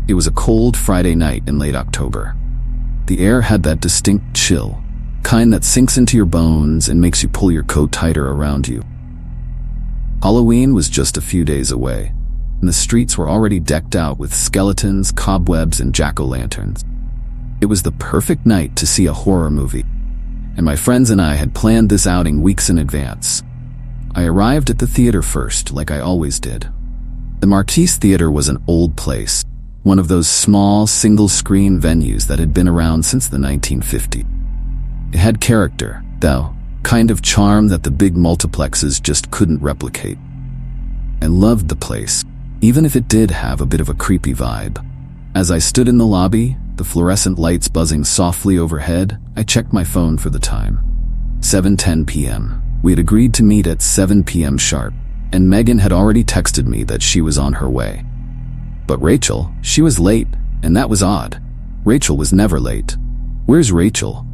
It was a cold Friday night in late October. The air had that distinct chill, kind that sinks into your bones and makes you pull your coat tighter around you. Halloween was just a few days away, and the streets were already decked out with skeletons, cobwebs, and jack-o'-lanterns. It was the perfect night to see a horror movie, and my friends and I had planned this outing weeks in advance. I arrived at the theater first, like I always did. The Marquise Theater was an old place, one of those small, single-screen venues that had been around since the 1950s. It had character, though, kind of charm that the big multiplexes just couldn't replicate. I loved the place, even if it did have a bit of a creepy vibe. As I stood in the lobby, the fluorescent lights buzzing softly overhead, I checked my phone for the time. 7:10 p.m. We had agreed to meet at 7 p.m. sharp, and Megan had already texted me that she was on her way. But Rachel, she was late, and that was odd. Rachel was never late. Where's Rachel?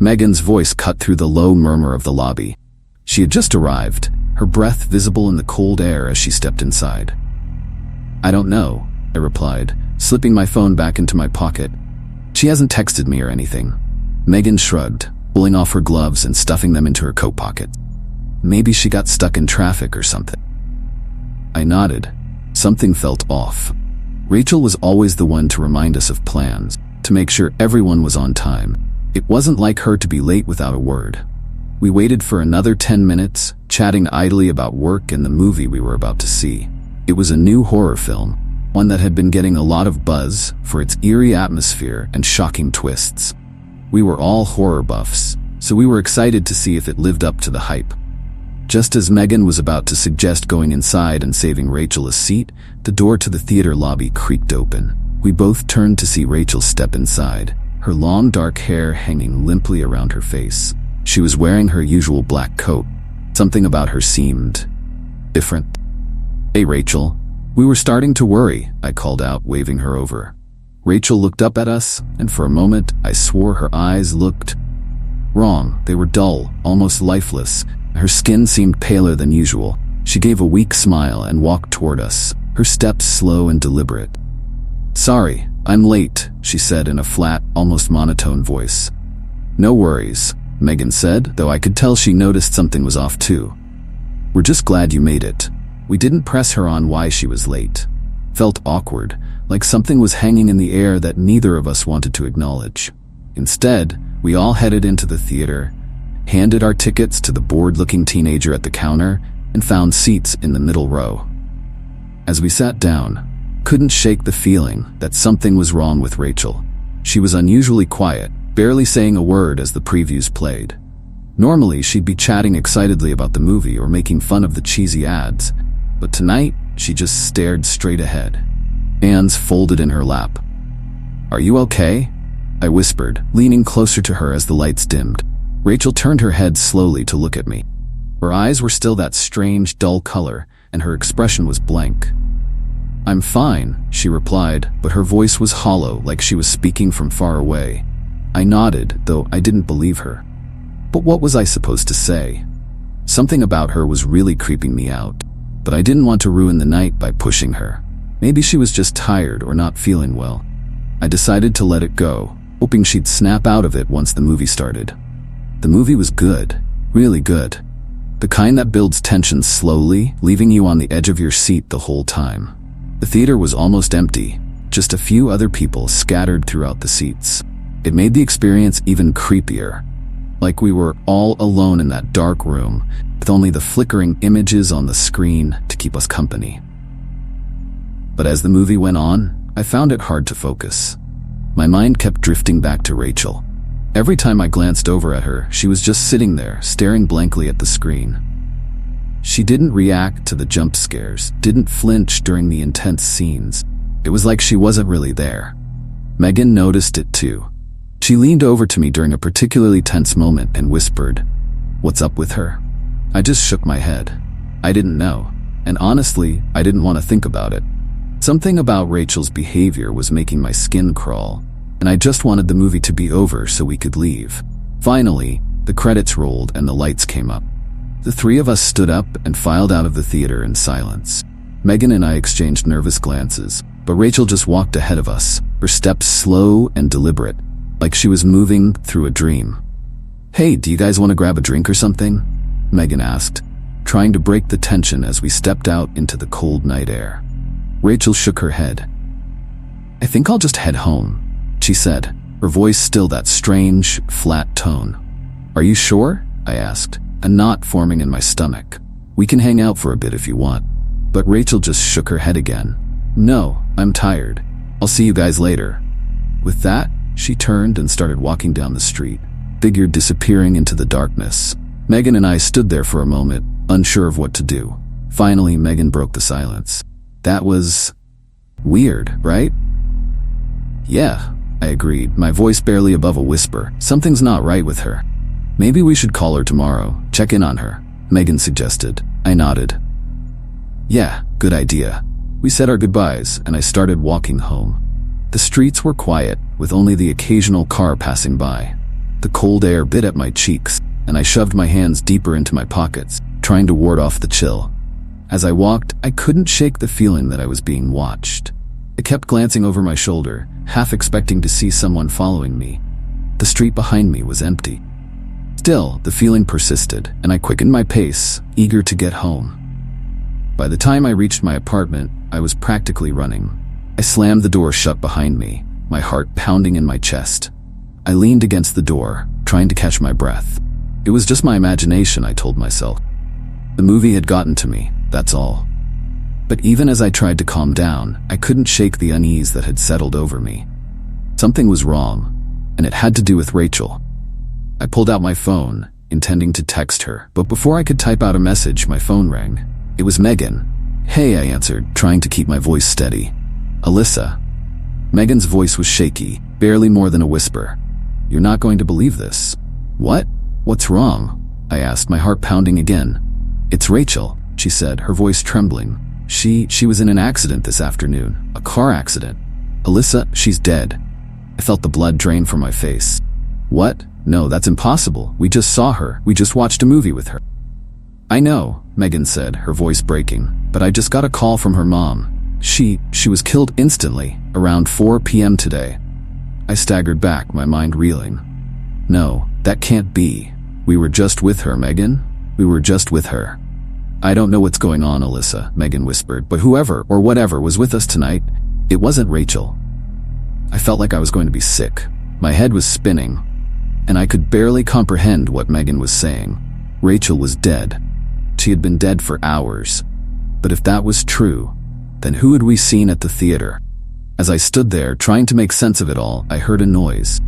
Megan's voice cut through the low murmur of the lobby. She had just arrived, her breath visible in the cold air as she stepped inside. I don't know, I replied, slipping my phone back into my pocket. She hasn't texted me or anything. Megan shrugged, pulling off her gloves and stuffing them into her coat pocket. Maybe she got stuck in traffic or something. I nodded. Something felt off. Rachel was always the one to remind us of plans, to make sure everyone was on time. It wasn't like her to be late without a word. We waited for another 10 minutes, chatting idly about work and the movie we were about to see. It was a new horror film, one that had been getting a lot of buzz for its eerie atmosphere and shocking twists. We were all horror buffs, so we were excited to see if it lived up to the hype. Just as Megan was about to suggest going inside and saving Rachel a seat, the door to the theater lobby creaked open. We both turned to see Rachel step inside, her long dark hair hanging limply around her face. She was wearing her usual black coat. Something about her seemed different. Hey Rachel. We were starting to worry, I called out, waving her over. Rachel looked up at us, and for a moment I swore her eyes looked wrong. They were dull, almost lifeless. Her skin seemed paler than usual. She gave a weak smile and walked toward us, her steps slow and deliberate. Sorry, I'm late, she said in a flat, almost monotone voice. No worries, Megan said, though I could tell she noticed something was off too. We're just glad you made it. We didn't press her on why she was late. Felt awkward, like something was hanging in the air that neither of us wanted to acknowledge. Instead, we all headed into the theater, handed our tickets to the bored-looking teenager at the counter, and found seats in the middle row. As we sat down, couldn't shake the feeling that something was wrong with Rachel. She was unusually quiet, barely saying a word as the previews played. Normally, she'd be chatting excitedly about the movie or making fun of the cheesy ads, but tonight, she just stared straight ahead, hands folded in her lap. Are you okay? I whispered, leaning closer to her as the lights dimmed. Rachel turned her head slowly to look at me. Her eyes were still that strange, dull color, and her expression was blank. I'm fine, she replied, but her voice was hollow, like she was speaking from far away. I nodded, though I didn't believe her. But what was I supposed to say? Something about her was really creeping me out, but I didn't want to ruin the night by pushing her. Maybe she was just tired or not feeling well. I decided to let it go, hoping she'd snap out of it once the movie started. The movie was good, really good. The kind that builds tension slowly, leaving you on the edge of your seat the whole time. The theater was almost empty, just a few other people scattered throughout the seats. It made the experience even creepier, like we were all alone in that dark room, with only the flickering images on the screen to keep us company. But as the movie went on, I found it hard to focus. My mind kept drifting back to Rachel. Every time I glanced over at her, she was just sitting there, staring blankly at the screen. She didn't react to the jump scares, didn't flinch during the intense scenes. It was like she wasn't really there. Megan noticed it too. She leaned over to me during a particularly tense moment and whispered, "What's up with her?" I just shook my head. I didn't know, and honestly, I didn't want to think about it. Something about Rachel's behavior was making my skin crawl, and I just wanted the movie to be over so we could leave. Finally, the credits rolled and the lights came up. The three of us stood up and filed out of the theater in silence. Megan and I exchanged nervous glances, but Rachel just walked ahead of us, her steps slow and deliberate, like she was moving through a dream. "Hey, do you guys want to grab a drink or something?" Megan asked, trying to break the tension as we stepped out into the cold night air. Rachel shook her head. "I think I'll just head home," she said, her voice still that strange, flat tone. "Are you sure?" I asked, a knot forming in my stomach. "We can hang out for a bit if you want." But Rachel just shook her head again. "No, I'm tired. I'll see you guys later." With that, she turned and started walking down the street, figure disappearing into the darkness. Megan and I stood there for a moment, unsure of what to do. Finally, Megan broke the silence. "That was weird, right?" "Yeah," I agreed, my voice barely above a whisper. "Something's not right with her." "Maybe we should call her tomorrow, check in on her," Megan suggested. I nodded. "Yeah, good idea." We said our goodbyes, and I started walking home. The streets were quiet, with only the occasional car passing by. The cold air bit at my cheeks, and I shoved my hands deeper into my pockets, trying to ward off the chill. As I walked, I couldn't shake the feeling that I was being watched. I kept glancing over my shoulder, half expecting to see someone following me. The street behind me was empty. Still, the feeling persisted, and I quickened my pace, eager to get home. By the time I reached my apartment, I was practically running. I slammed the door shut behind me, my heart pounding in my chest. I leaned against the door, trying to catch my breath. It was just my imagination, I told myself. The movie had gotten to me, that's all. But even as I tried to calm down, I couldn't shake the unease that had settled over me. Something was wrong, and it had to do with Rachel. I pulled out my phone, intending to text her, but before I could type out a message, my phone rang. It was Megan. "Hey," I answered, trying to keep my voice steady. "Alyssa." Megan's voice was shaky, barely more than a whisper. "You're not going to believe this." "What? What's wrong?" I asked, my heart pounding again. "It's Rachel," she said, her voice trembling. She was in an accident this afternoon, a car accident. "Alyssa, she's dead." I felt the blood drain from my face. "What? No, that's impossible. We just saw her. We just watched a movie with her." "I know," Megan said, her voice breaking, "but I just got a call from her mom. She was killed instantly, around 4 p.m. today." I staggered back, my mind reeling. "No, that can't be. We were just with her, Megan. We were just with her." "I don't know what's going on, Alyssa," Megan whispered, "but whoever or whatever was with us tonight, it wasn't Rachel." I felt like I was going to be sick. My head was spinning, and I could barely comprehend what Megan was saying. Rachel was dead. She had been dead for hours. But if that was true, then who had we seen at the theater? As I stood there, trying to make sense of it all, I heard a noise.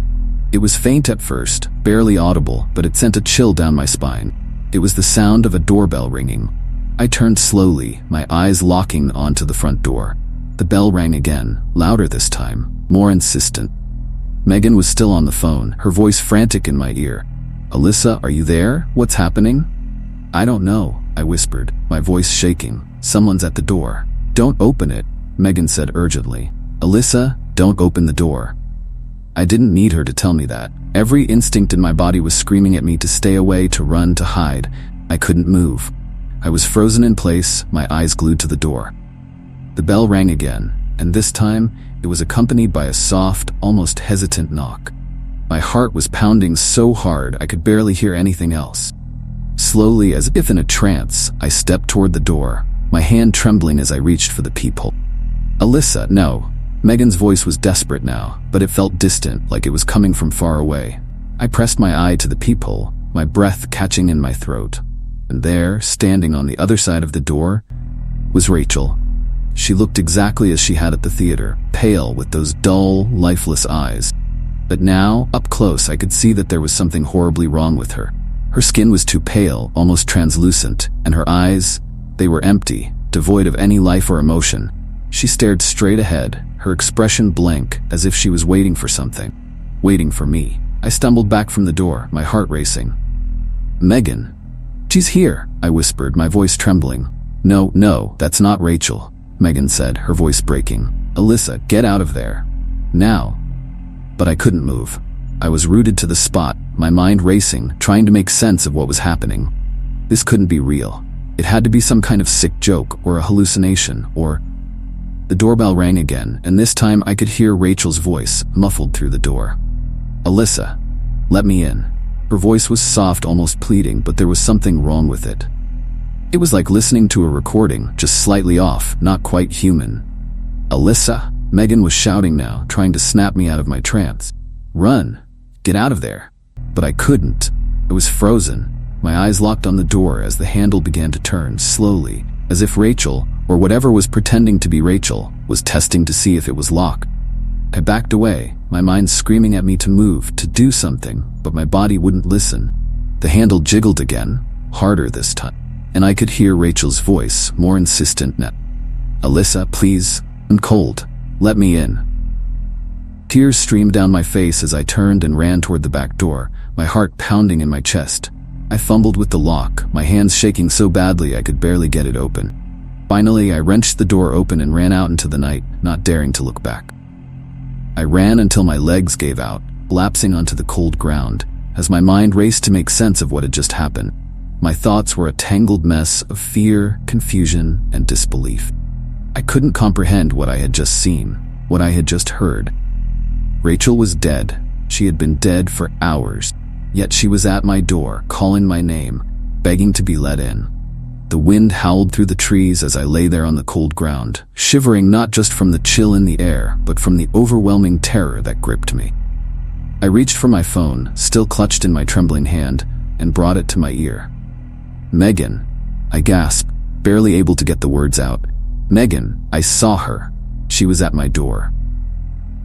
It was faint at first, barely audible, but it sent a chill down my spine. It was the sound of a doorbell ringing. I turned slowly, my eyes locking onto the front door. The bell rang again, louder this time, more insistent. Megan was still on the phone, her voice frantic in my ear. "Alyssa, are you there? What's happening?" "I don't know," I whispered, my voice shaking. "Someone's at the door." "Don't open it," Megan said urgently. "Alyssa, don't open the door." I didn't need her to tell me that. Every instinct in my body was screaming at me to stay away, to run, to hide. I couldn't move. I was frozen in place, my eyes glued to the door. The bell rang again, and this time, it was accompanied by a soft, almost hesitant knock. My heart was pounding so hard I could barely hear anything else. Slowly, as if in a trance, I stepped toward the door, my hand trembling as I reached for the peephole. "Alyssa, no." Megan's voice was desperate now, but it felt distant, like it was coming from far away. I pressed my eye to the peephole, my breath catching in my throat. And there, standing on the other side of the door, was Rachel. She looked exactly as she had at the theater, pale with those dull, lifeless eyes. But now, up close, I could see that there was something horribly wrong with her. Her skin was too pale, almost translucent, and her eyes, they were empty, devoid of any life or emotion. She stared straight ahead, her expression blank, as if she was waiting for something. Waiting for me. I stumbled back from the door, my heart racing. "Megan." "She's here," I whispered, my voice trembling. No, that's not Rachel," Megan said, her voice breaking. "Alyssa, get out of there. Now." But I couldn't move. I was rooted to the spot, my mind racing, trying to make sense of what was happening. This couldn't be real. It had to be some kind of sick joke, or a hallucination, or... The doorbell rang again, and this time I could hear Rachel's voice, muffled through the door. "Alyssa, let me in." Her voice was soft, almost pleading, but there was something wrong with it. It was like listening to a recording, just slightly off, not quite human. "Alyssa," Megan was shouting now, trying to snap me out of my trance. "Run! Get out of there!" But I couldn't. I was frozen. My eyes locked on the door as the handle began to turn, slowly, as if Rachel, or whatever was pretending to be Rachel, was testing to see if it was locked. I backed away, my mind screaming at me to move, to do something, but my body wouldn't listen. The handle jiggled again, harder this time, and I could hear Rachel's voice, more insistent now. "Alyssa, please, I'm cold. Let me in." Tears streamed down my face as I turned and ran toward the back door, my heart pounding in my chest. I fumbled with the lock, my hands shaking so badly I could barely get it open. Finally, I wrenched the door open and ran out into the night, not daring to look back. I ran until my legs gave out, collapsing onto the cold ground, as my mind raced to make sense of what had just happened. My thoughts were a tangled mess of fear, confusion, and disbelief. I couldn't comprehend what I had just seen, what I had just heard. Rachel was dead. She had been dead for hours. Yet she was at my door, calling my name, begging to be let in. The wind howled through the trees as I lay there on the cold ground, shivering not just from the chill in the air, but from the overwhelming terror that gripped me. I reached for my phone, still clutched in my trembling hand, and brought it to my ear. "Megan," I gasped, barely able to get the words out. "Megan, I saw her. She was at my door."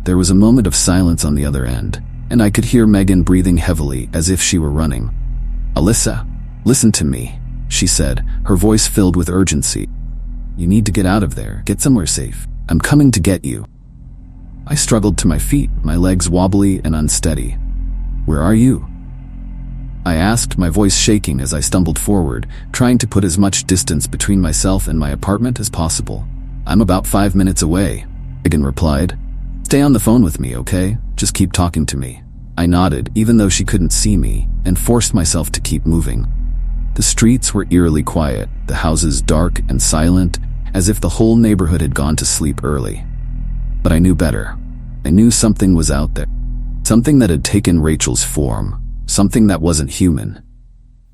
There was a moment of silence on the other end, and I could hear Megan breathing heavily as if she were running. "Alyssa, listen to me," she said, her voice filled with urgency. "You need to get out of there, get somewhere safe. I'm coming to get you." I struggled to my feet, my legs wobbly and unsteady. "Where are you?" I asked, my voice shaking as I stumbled forward, trying to put as much distance between myself and my apartment as possible. "I'm about 5 minutes away," Megan replied. "Stay on the phone with me, okay? Just keep talking to me." I nodded, even though she couldn't see me, and forced myself to keep moving. The streets were eerily quiet, the houses dark and silent, as if the whole neighborhood had gone to sleep early. But I knew better. I knew something was out there. Something that had taken Rachel's form. Something that wasn't human.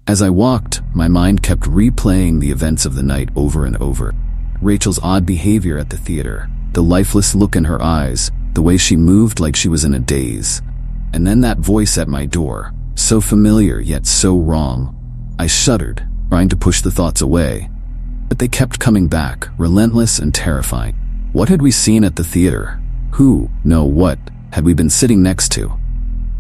As I walked, my mind kept replaying the events of the night over and over. Rachel's odd behavior at the theater, the lifeless look in her eyes, the way she moved like she was in a daze. And then that voice at my door, so familiar yet so wrong. I shuddered, trying to push the thoughts away. But they kept coming back, relentless and terrifying. What had we seen at the theater? Who, no, what, had we been sitting next to?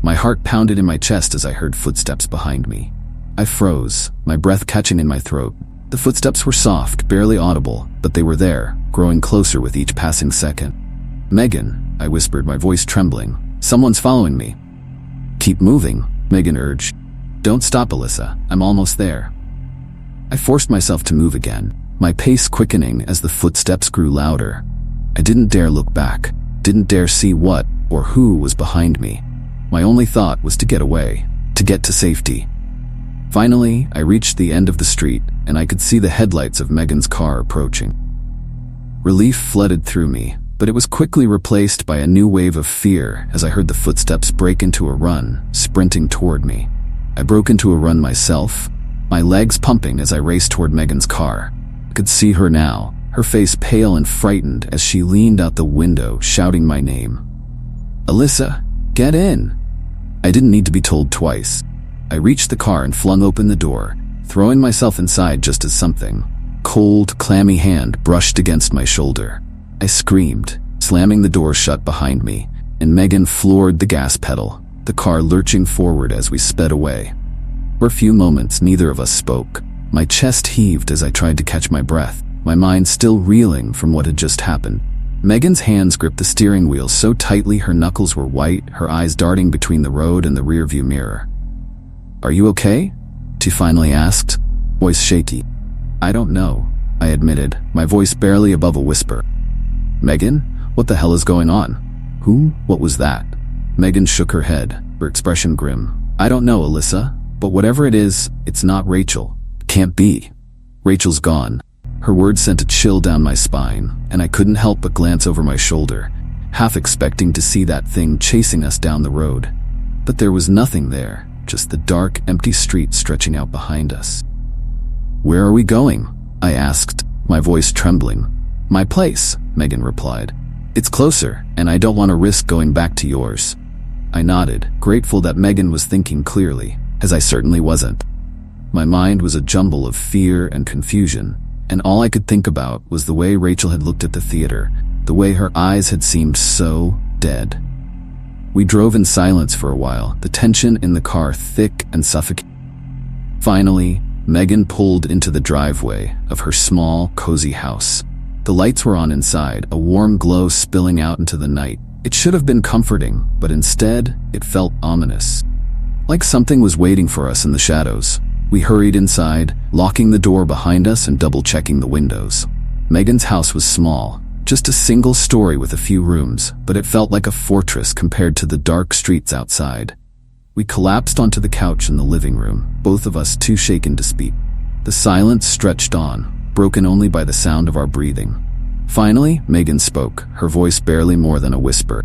My heart pounded in my chest as I heard footsteps behind me. I froze, my breath catching in my throat. The footsteps were soft, barely audible, but they were there, growing closer with each passing second. "Megan," I whispered, my voice trembling. "Someone's following me." "Keep moving," Megan urged. "Don't stop, Alyssa. I'm almost there." I forced myself to move again, my pace quickening as the footsteps grew louder. I didn't dare look back, didn't dare see what or who was behind me. My only thought was to get away, to get to safety. Finally, I reached the end of the street, and I could see the headlights of Megan's car approaching. Relief flooded through me, but it was quickly replaced by a new wave of fear as I heard the footsteps break into a run, sprinting toward me. I broke into a run myself, my legs pumping as I raced toward Megan's car. I could see her now, her face pale and frightened as she leaned out the window, shouting my name. "Alyssa, get in!" I didn't need to be told twice. I reached the car and flung open the door, throwing myself inside just as something, cold, clammy hand brushed against my shoulder. I screamed, slamming the door shut behind me, and Megan floored the gas pedal, the car lurching forward as we sped away. For a few moments, neither of us spoke. My chest heaved as I tried to catch my breath, my mind still reeling from what had just happened. Megan's hands gripped the steering wheel so tightly her knuckles were white, her eyes darting between the road and the rearview mirror. "Are you okay?" she finally asked, voice shaky. "I don't know," I admitted, my voice barely above a whisper. "Megan, what the hell is going on? Who? What was that?" Megan shook her head, her expression grim. "I don't know, Alyssa, but whatever it is, it's not Rachel. Can't be. Rachel's gone." Her words sent a chill down my spine, and I couldn't help but glance over my shoulder, half expecting to see that thing chasing us down the road. But there was nothing there, just the dark, empty street stretching out behind us. "Where are we going?" I asked, my voice trembling. "My place," Megan replied. "It's closer, and I don't want to risk going back to yours." I nodded, grateful that Megan was thinking clearly, as I certainly wasn't. My mind was a jumble of fear and confusion, and all I could think about was the way Rachel had looked at the theater, the way her eyes had seemed so dead. We drove in silence for a while, the tension in the car thick and suffocating. Finally, Megan pulled into the driveway of her small, cozy house. The lights were on inside, a warm glow spilling out into the night. It should have been comforting, but instead, it felt ominous. Like something was waiting for us in the shadows. We hurried inside, locking the door behind us and double-checking the windows. Megan's house was small, just a single story with a few rooms, but it felt like a fortress compared to the dark streets outside. We collapsed onto the couch in the living room, both of us too shaken to speak. The silence stretched on, broken only by the sound of our breathing. Finally, Megan spoke, her voice barely more than a whisper.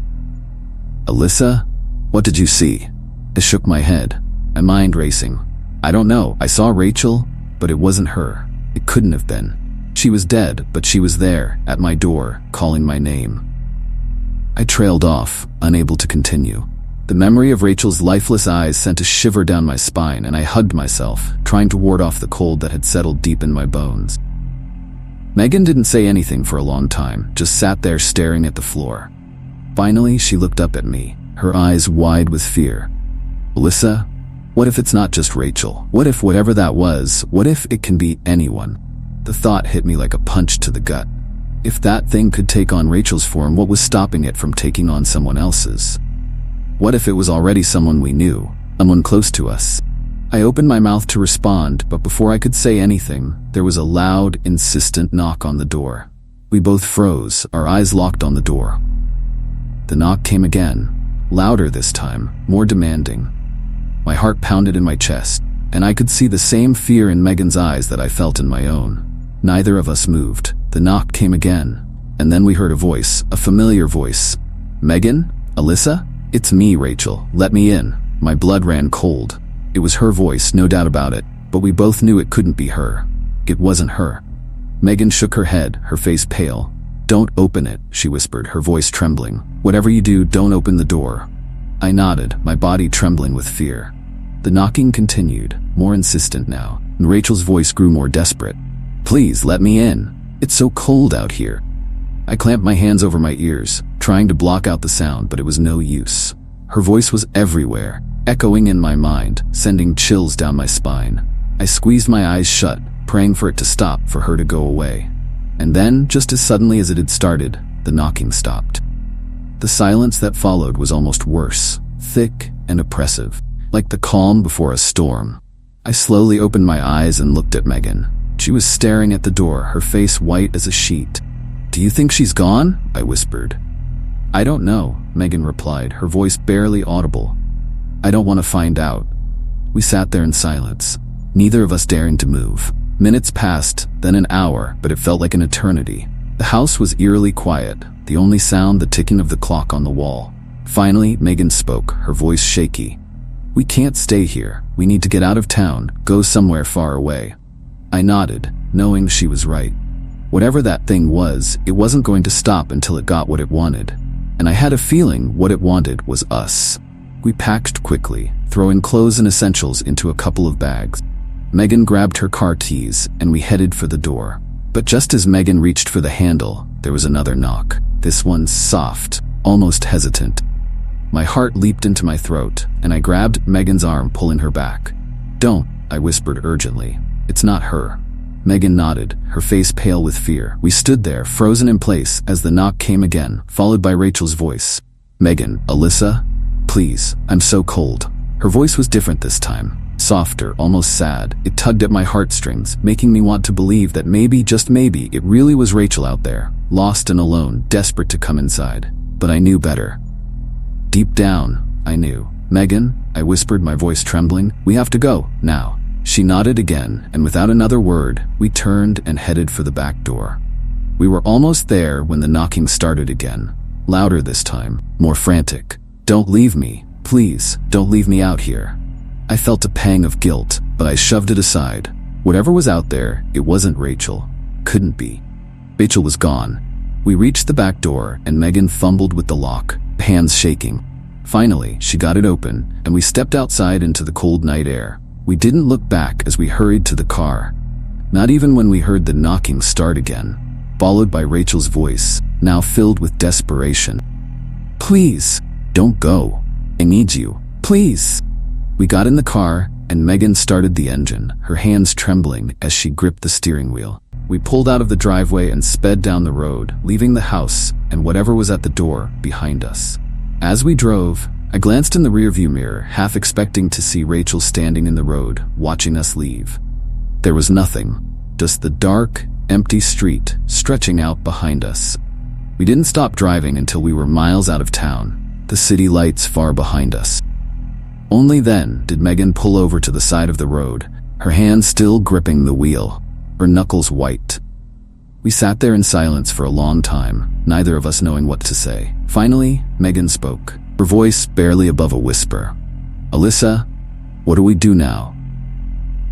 "Alyssa, what did you see?" I shook my head, my mind racing. "I don't know. I saw Rachel, but it wasn't her. It couldn't have been. She was dead, but she was there, at my door, calling my name." I trailed off, unable to continue. The memory of Rachel's lifeless eyes sent a shiver down my spine, and I hugged myself, trying to ward off the cold that had settled deep in my bones. Megan didn't say anything for a long time, just sat there staring at the floor. Finally, she looked up at me, her eyes wide with fear. "Alyssa, what if it's not just Rachel? What if whatever that was, what if it can be anyone?" The thought hit me like a punch to the gut. If that thing could take on Rachel's form, what was stopping it from taking on someone else's? What if it was already someone we knew, someone close to us? I opened my mouth to respond, but before I could say anything, there was a loud, insistent knock on the door. We both froze, our eyes locked on the door. The knock came again, louder this time, more demanding. My heart pounded in my chest, and I could see the same fear in Megan's eyes that I felt in my own. Neither of us moved. The knock came again, and then we heard a voice, a familiar voice. "Megan? Alyssa? It's me, Rachel. Let me in." My blood ran cold. It was her voice, no doubt about it, but we both knew it couldn't be her. It wasn't her. Megan shook her head, her face pale. "Don't open it," she whispered, her voice trembling. "Whatever you do, don't open the door." I nodded, my body trembling with fear. The knocking continued, more insistent now, and Rachel's voice grew more desperate. "Please, let me in. It's so cold out here." I clamped my hands over my ears, trying to block out the sound, but it was no use. Her voice was everywhere, echoing in my mind, sending chills down my spine. I squeezed my eyes shut, praying for it to stop, for her to go away. And then, just as suddenly as it had started, the knocking stopped. The silence that followed was almost worse, thick and oppressive, like the calm before a storm. I slowly opened my eyes and looked at Megan. She was staring at the door, her face white as a sheet. "Do you think she's gone?" I whispered. "I don't know," Megan replied, her voice barely audible. "I don't want to find out." We sat there in silence, neither of us daring to move. Minutes passed, then an hour, but it felt like an eternity. The house was eerily quiet, the only sound the ticking of the clock on the wall. Finally, Megan spoke, her voice shaky. "We can't stay here. We need to get out of town, go somewhere far away." I nodded, knowing she was right. Whatever that thing was, it wasn't going to stop until it got what it wanted. And I had a feeling what it wanted was us. We packed quickly, throwing clothes and essentials into a couple of bags. Megan grabbed her car keys, and we headed for the door. But just as Megan reached for the handle, there was another knock. This one soft, almost hesitant. My heart leaped into my throat, and I grabbed Megan's arm, pulling her back. "Don't," I whispered urgently. "It's not her." Megan nodded, her face pale with fear. We stood there, frozen in place, as the knock came again, followed by Rachel's voice. "Megan, Alyssa? Please, I'm so cold." Her voice was different this time, softer, almost sad. It tugged at my heartstrings, making me want to believe that maybe, just maybe, it really was Rachel out there, lost and alone, desperate to come inside. But I knew better. Deep down, I knew. "Megan," I whispered, my voice trembling, "we have to go, now." She nodded again, and without another word, we turned and headed for the back door. We were almost there when the knocking started again. Louder this time, more frantic. "Don't leave me. Please, don't leave me out here." I felt a pang of guilt, but I shoved it aside. Whatever was out there, it wasn't Rachel. Couldn't be. Rachel was gone. We reached the back door, and Megan fumbled with the lock, hands shaking. Finally, she got it open, and we stepped outside into the cold night air. We didn't look back as we hurried to the car. Not even when we heard the knocking start again, followed by Rachel's voice, now filled with desperation. "Please, don't go. I need you. Please." We got in the car, and Megan started the engine, her hands trembling as she gripped the steering wheel. We pulled out of the driveway and sped down the road, leaving the house and whatever was at the door behind us. As we drove, I glanced in the rearview mirror, half expecting to see Rachel standing in the road, watching us leave. There was nothing, just the dark, empty street stretching out behind us. We didn't stop driving until we were miles out of town, the city lights far behind us. Only then did Megan pull over to the side of the road, her hands still gripping the wheel, her knuckles white. We sat there in silence for a long time, neither of us knowing what to say. Finally, Megan spoke, her voice barely above a whisper. "Alyssa, what do we do now?"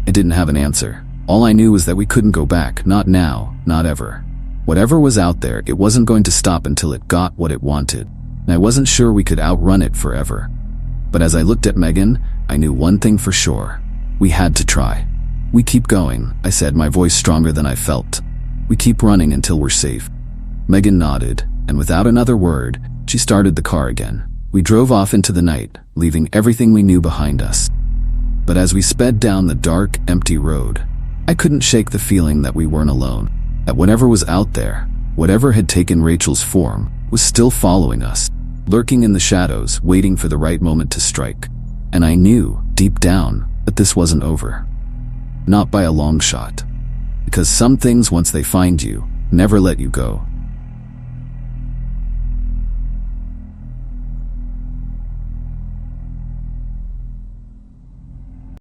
I didn't have an answer. All I knew was that we couldn't go back, not now, not ever. Whatever was out there, it wasn't going to stop until it got what it wanted, and I wasn't sure we could outrun it forever. But as I looked at Megan, I knew one thing for sure. We had to try. "We keep going," I said, my voice stronger than I felt. "We keep running until we're safe." Megan nodded, and without another word, she started the car again. We drove off into the night, leaving everything we knew behind us. But as we sped down the dark, empty road, I couldn't shake the feeling that we weren't alone, that whatever was out there, whatever had taken Rachel's form, was still following us, lurking in the shadows, waiting for the right moment to strike. And I knew, deep down, that this wasn't over. Not by a long shot. Because some things, once they find you, never let you go.